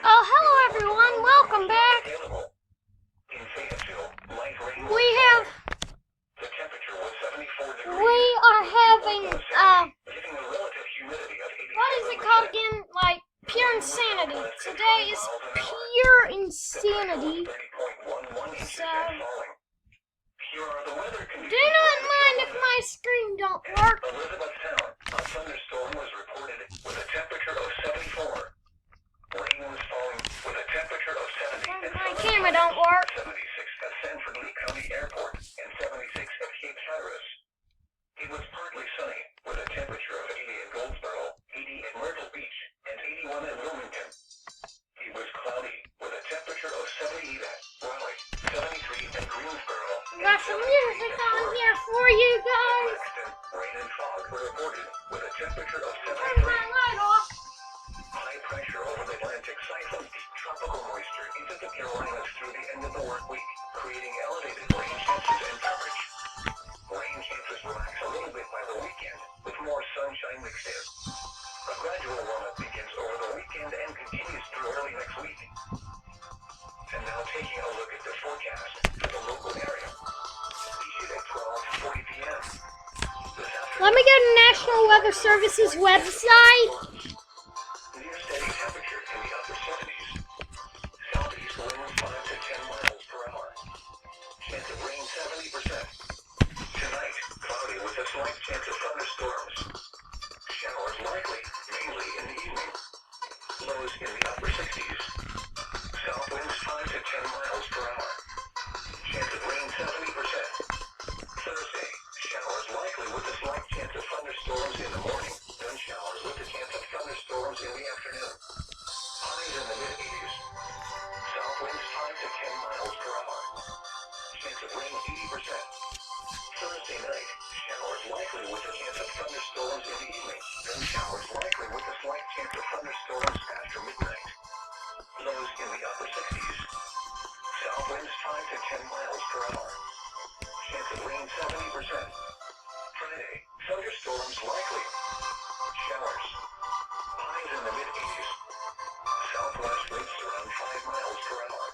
Oh, hello everyone, welcome back. We are having, what is it called again? Like, pure insanity. Today is pure insanity. So, do not mind if my screen don't work. A thunderstorm was reported with a temperature of 74. Rain was falling with a temperature of 70. My camera don't work. 76 at Sanford Lee County Airport and 76 at Cape Hatteras. It was partly sunny with a temperature of 80 at Goldsboro, 80 at Myrtle Beach, and 81 at Wilmington. It was cloudy with a temperature of 78 at Raleigh, 73 at Greensboro. Got some music on here for you guys. Rain and fog were reported with a temperature of Turn 73. my light off. High pressure over the Atlantic siphons tropical moisture into the Carolinas through the end of the work week, creating elevated rain chances and coverage. Rain chances relax a little bit by the weekend, with more sunshine mixed in. A gradual warm-up begins over the weekend and continues through early next week. And now taking a look at the forecast for the local area. Issued at 12:40 p.m. Let me go to National Weather Service's website. Near steady temperature in the upper 70s. Southeast winds 5 to 10 miles per hour. Chance of rain 70%. Tonight, cloudy with a slight chance of thunderstorms. Showers likely, mainly in the evening. Lows in the upper 60s. South winds 5 to 10 miles per hour. Chance of rain 70%. Thursday, showers likely with a slight chance of thunderstorms in the morning. Then showers with a chance of thunderstorms in the afternoon. Highs in the mid-80s. South winds 5 to 10 miles per hour. Chance of rain 80%. Thursday night, showers likely with a chance of thunderstorms in the evening. Then showers likely with a slight chance of thunderstorms after midnight. Lows in the upper 60s. South winds 5 to 10 miles per hour. Chance of rain 70%. Friday, thunderstorms likely. Showers. Highs in the mid-80s. Southwest winds around 5 miles per hour.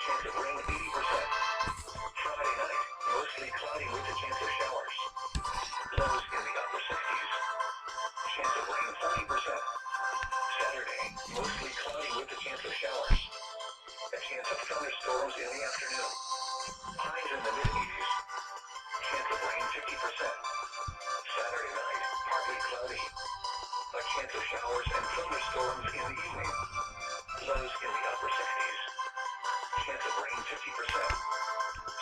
Chance of rain 80%. Friday night, mostly cloudy with a chance of showers. Lows in the upper 60s. Chance of rain 30%. Saturday, mostly cloudy with a chance of showers. A chance of thunderstorms in the afternoon. Highs in the mid-80s. Chance of rain 50%. Saturday night, partly cloudy. A chance of showers and thunderstorms in the evening. Lows in the upper 60s. Chance of rain 50%.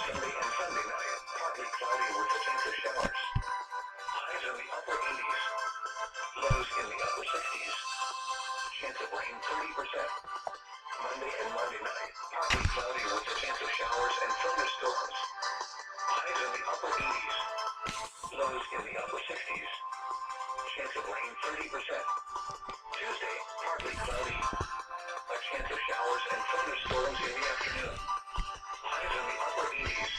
Sunday and Sunday night, partly cloudy with a chance of showers. Highs in the upper 80s. Lows in the upper 60s. Chance of rain 30%. Monday and Monday night, partly cloudy with a chance of showers and thunderstorms. Highs in the upper 80s. Lows in the upper 60s. Chance of rain 30%. Tuesday, partly cloudy. A chance of showers and thunderstorms in the afternoon. Highs in the upper 80s.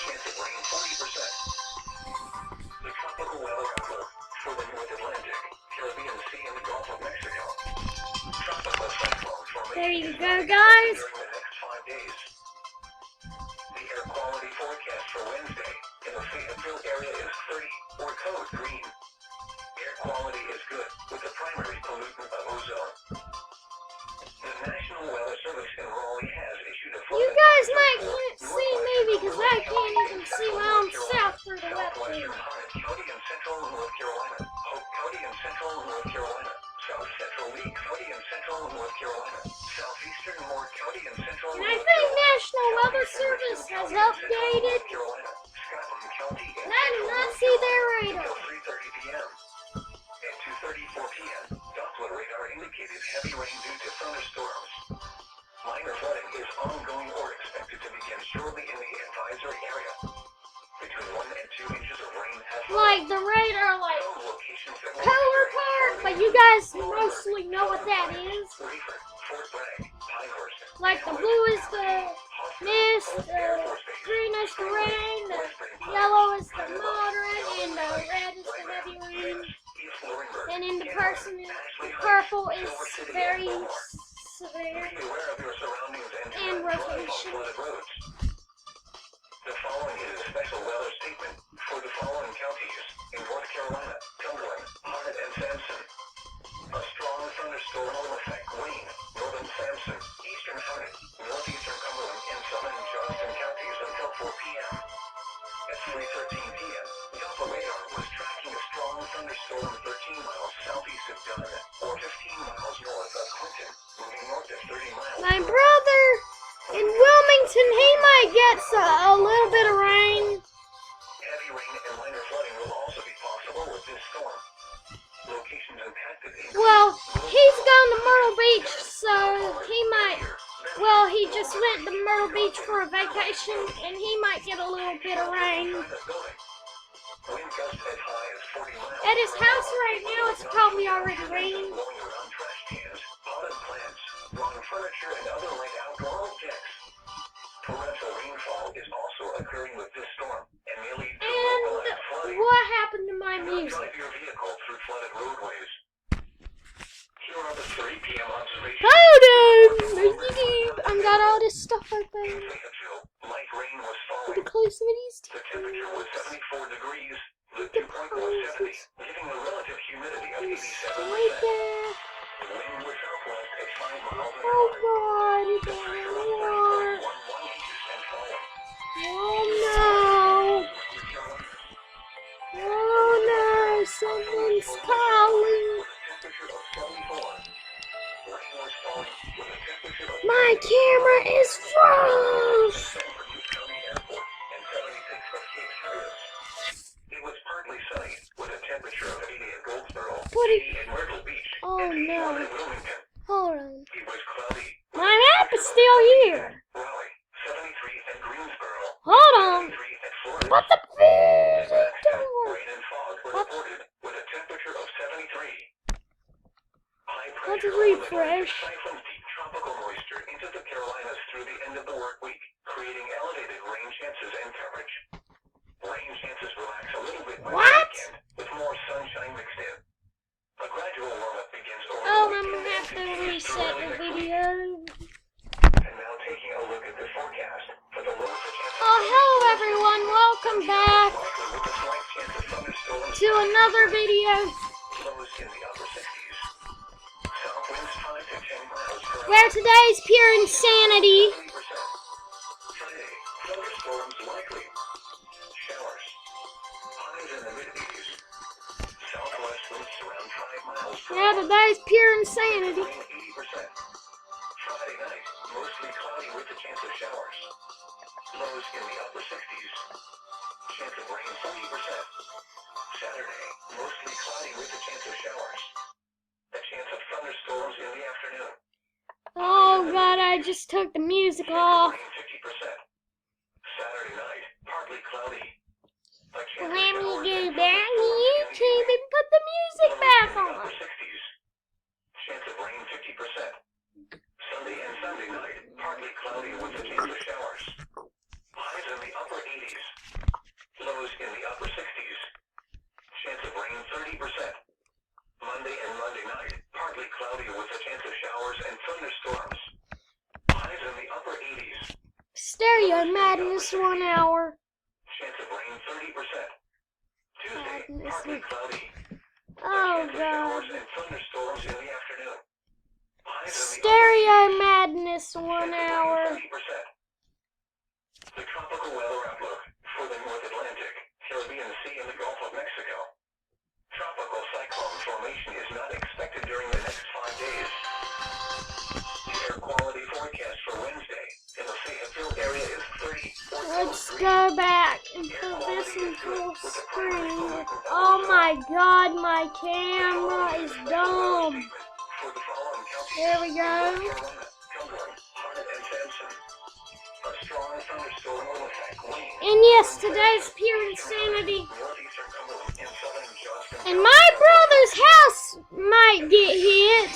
Chance of rain 40%. The tropical weather outlook for the North Atlantic, Caribbean Sea, and the Gulf of Mexico. Tropical cyclone formation. There you go, guys. During the next 5 days. The air quality forecast for Wednesday in the Fayetteville area is 30, or code green. Air quality is good, with the primary pollutant of ozone. The National Weather Service in Raleigh has issued a You guys might can't see me because I can't even see my own self through the Southwestern webcam. Harnett County in central North Carolina, Hope County in central North Carolina, South Central Lee County in central North Carolina, Southeastern Moore County in central And I North think Carolina, National Weather Service has updated. Scotland County in I did not see their radar. until 3:30 p.m. At 2:34 p.m., Doppler radar indicated heavy rain due to thunderstorms. Minor flooding is ongoing or expected to begin shortly in the advisory area. Between 1 and 2 inches of rain has Like the radar, like some locations that will color card, but you guys mostly know what that is. Rayford, Fort Bragg, Pinehurst, Like the blue is the mist, the green is the rain, the yellow is the moderate, and the red is the heavy rain. East Laurinburg, And in the purple is very severe Be aware of your surroundings and do and not drive on rotation. flooded roads. The following is a special weather statement for the following counties in North Carolina, Cumberland, Harnett, and Sampson. A strong thunderstorm will affect Wayne, northern Sampson, eastern Harnett, northeastern Cumberland, and southern Johnston counties until 4 p.m. At 3:13 p.m., Doppler radar was tracking a strong thunderstorm 13 miles southeast of Dunn, or 15 miles north of Clinton, moving north at 30 miles. My brother in Wilmington, he might get a little bit of rain. Heavy rain and minor flooding will also be possible with this storm. Locations impacted include Well, he's going to Myrtle Beach, so he might. Well, he just went to Myrtle Beach for a vacation, and he might get a little bit of rain. Wind gusts as high as 40 miles At his per house hour. right now, it's probably already raining. Blowing around trash cans, potted plants, wrong furniture, and other light outdoor objects. Torrential rainfall is also occurring with this storm and may lead to localized flooding. And what happened to my Do not music? drive your vehicle through flooded roadways. Here are the 3 p.m. observations. Hold on! I've got all this stuff In open. Fayetteville, light rain was The falling. close of these The temperature was 74 degrees. The The dew point was 70, giving a relative humidity of right 87%. there. The wind was southwest at 5 miles an Oh hour. God, The it's pressure was hard. 30.11 inches and falling. Oh no. Oh no, someone's calling. My camera is froze. It was partly sunny with a temperature of 80 at Goldsboro, What 80 at Myrtle Beach, Oh and 81 no. at Wilmington. Hold on. It was cloudy. My map is still here. Raleigh, 73 at Greensboro, Hold on. 73 at Florence. What the fish? Jackson, rain and fog were reported with a temperature of 73. High Let's pressure refresh. siphons deep tropical moisture into the Carolinas through the end of the work week, creating elevated rain chances and coverage. Rain chances relax a little bit by the What? weekend, with more sunshine mixed in. A gradual warm-up begins over Oh, the I'm weekend gonna have and to continues through reset early the next week. video. And now taking a look at the forecast for the low chance Oh, hello everyone. Welcome back likely with a slight chance of thunderstorms. to another video Lows in the upper 60s. South winds 5 to 10 miles per hour. where today's pure insanity. 30%. Friday, thunderstorms likely. Showers. Highs in the mid-80s. Southwest winds around 5 miles per Yeah, hour. today's pure insanity. Rain 80%. Friday night, mostly cloudy with a chance of showers. Lows in the upper 60s. Chance of rain 40%. Saturday, mostly cloudy with a chance of showers. A chance of thunderstorms in the afternoon. Oh God, I just took the music Chance of off. rain 50%. Saturday night, partly cloudy. A chance of Let me showers go and back to thunderstorms in the YouTube evening. and put the music Lows back in the on. upper 60s. Chance of rain 50%. Sunday and Sunday night, partly cloudy with a chance of showers. Highs in the upper 80s. Lows in the upper 60s. Chance of rain 30%. Monday and Monday night, partly cloudy with a chance of showers and thunderstorms. Highs in the upper 80s. Stereo Madness 1 hour. Chance of rain 30%. Tuesday, Madness. partly cloudy. Oh Chance of showers God. and thunderstorms in the afternoon. Highs in the upper Stereo 80s. Madness Chance 1 of rain hour. 30%. The tropical weather outlook for the North Atlantic, Caribbean Sea, and the Gulf of Mexico. Tropical cyclone formation is not expected during the next 5 days. The air quality forecast for Wednesday in the Fayetteville area is 30 or 12 Let's degrees. go back and put this in full screen. Oh my God, my camera is dumb. For the following counties, There we North go. Carolina, Cumberland, Harnett, and Sampson. A strong thunderstorm will affect Wayne. And yes, today's pure insanity. Northeastern Cumberland and southern Johnston. And my brother's house might get hit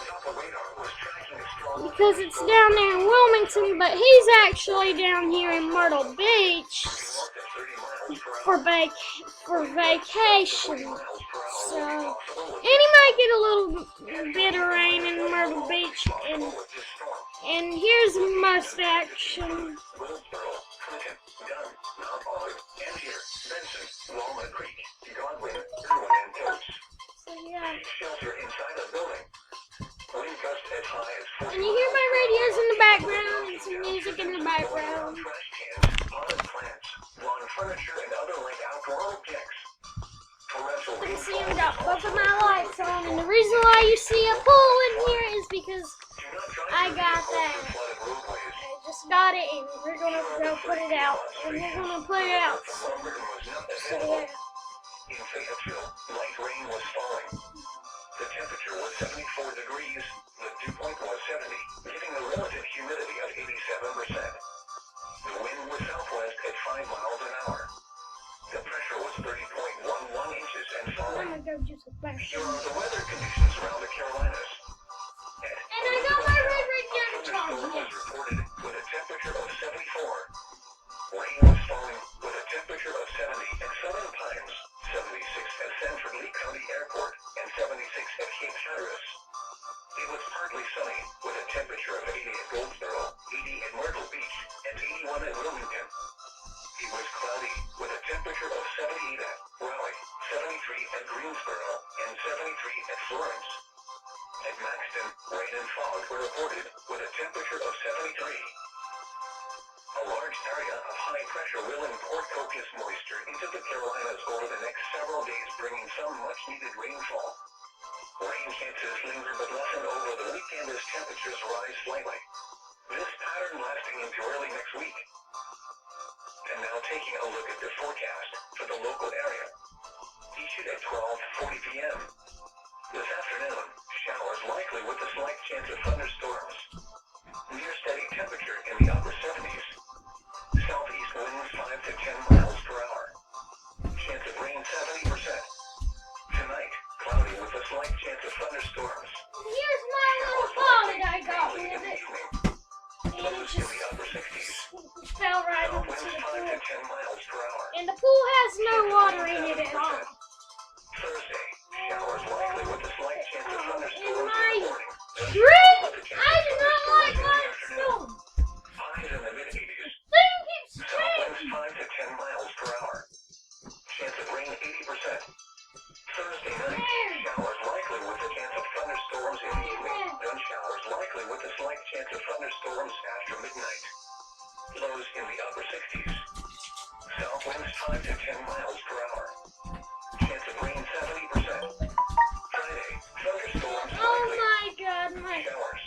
Doppler radar was tracking a strong because it's down there in Wilmington, but he's actually down here in Myrtle Beach north at 30 miles per hour. for vacation. 40 miles per hour will be So, possible with he might get a little bit of rain in Myrtle Beach, and here's most action. Wilkesboro, Clinton, Dunn, Mount Olive, Angier, Benson, Walnut Creek, Godwin, Irwin, and Coates. So yeah. Shelter inside a building. Wind gust as high as 40 And you hear my radios in the background and some music in the background. trash cans, potted plants, lawn furniture, and other like outdoor objects. Torrential You can see rainfall I've got both of my lights on, and the reason why you see a pool in here is because I got that. I just got it, and we're gonna go put it out. And we're gonna put it out. So yeah. In Fayetteville, light rain was falling. The temperature was 74 degrees, the dew point was 70, giving a relative humidity of 87%. The wind was southwest at 5 miles an hour. The pressure was 30.11 inches and I'm falling. gonna go just a back. Here are the weather conditions around the Carolinas. And I got my red A thunderstorm guitar. was reported with a temperature of 74. Rain was falling with a temperature of 70 at Southern Pines, 76 at Sanford Lee County Airport, and 76 at Cape Hatteras. It was partly sunny with a temperature of 80 at Goldsboro, 80 at Myrtle Beach, and 81 at Wilmington. It was cloudy with a temperature of 78 at Raleigh, 73 at Greensboro, and 73 at Florence. At Maxton, rain and fog were reported with a temperature of 73. A large area of high pressure will import copious moisture into the Carolinas over the next several days, bringing some much needed rainfall. Rain chances linger but lessen over the weekend as temperatures rise slightly. This pattern lasting into early next week. And now taking a look at the forecast for the local area. Issued at 12:40 p.m. This afternoon, showers likely with a slight chance of thunderstorms. Near steady temperature in the upper 70s. Southeast winds 5 to 10 miles per hour. Chance of rain 70%. Tonight, cloudy with a slight chance of thunderstorms. Here's my little ball that I got Mainly in with the it. evening. And it Lows in just the upper 60s. fell right South into winds the 5 to pool. 10 miles per hour. And the pool has no water in it at all. Thursday, showers likely with a slight chance of thunderstorms in my the morning. Tree? I do not like limestone. Highs in the mid-80s. Thing keeps South winds changing. 5 to 10 miles per hour. Chance of rain 80%. Thursday night, showers likely with a chance of thunderstorms in the evening. Then showers likely with a slight chance of thunderstorms after midnight. Lows in the upper 60s. South winds 5 to 10 miles per hour. Chance of rain 70%. Friday, thunderstorms Oh likely. my god, my Showers.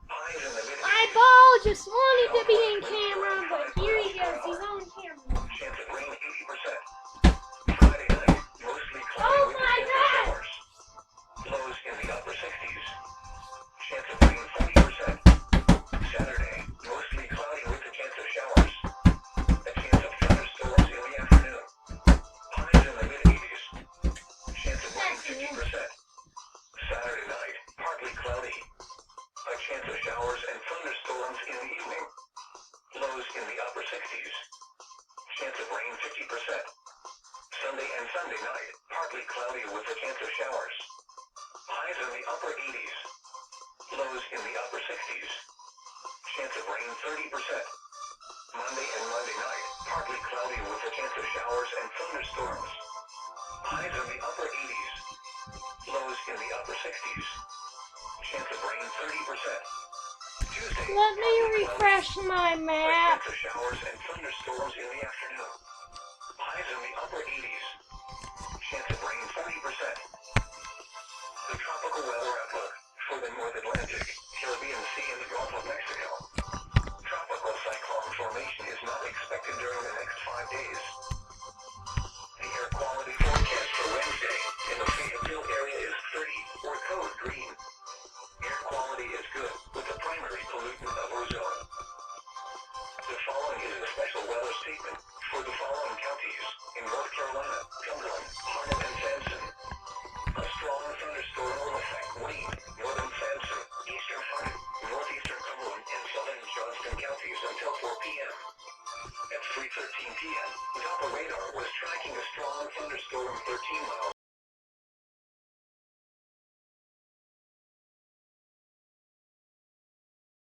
Highs in the mid-80s. my ball just wanted to be in camera, but here he goes, he's on camera. Chance of rain 80%. Friday night, mostly cloudy Oh with a my chance of god! showers. Lows in the upper 60s. Chance of rain 40%. Saturday, mostly cloudy with a chance of showers. A chance of thunderstorms in the afternoon. Highs in the mid-80s. Chance of rain 50%. Saturday night, partly cloudy. A chance of showers and thunderstorms in the evening. Lows in the upper 60s. Chance of rain 50%. Sunday and Sunday night, partly cloudy with a chance of showers. Highs in the upper 80s. Lows in the upper 60s. Chance of rain 30%. Monday and Monday night, partly cloudy with a chance of showers and thunderstorms. Highs in the upper 80s. Lows in the upper 60s. Chance of rain 30%. Tuesday, Let me refresh my map. chance of showers and thunderstorms in the afternoon. Highs in the upper 80s. Chance of rain 40%. The tropical weather outlook for the North Atlantic, Caribbean Sea, and the Gulf of Mexico. Tropical cyclone formation is not expected during the next 5 days. The air quality forecast for Wednesday in the Fayetteville area is 30 or code green. Air quality is good with the primary pollutant of ozone. The following is a special weather statement for the following counties in North Carolina.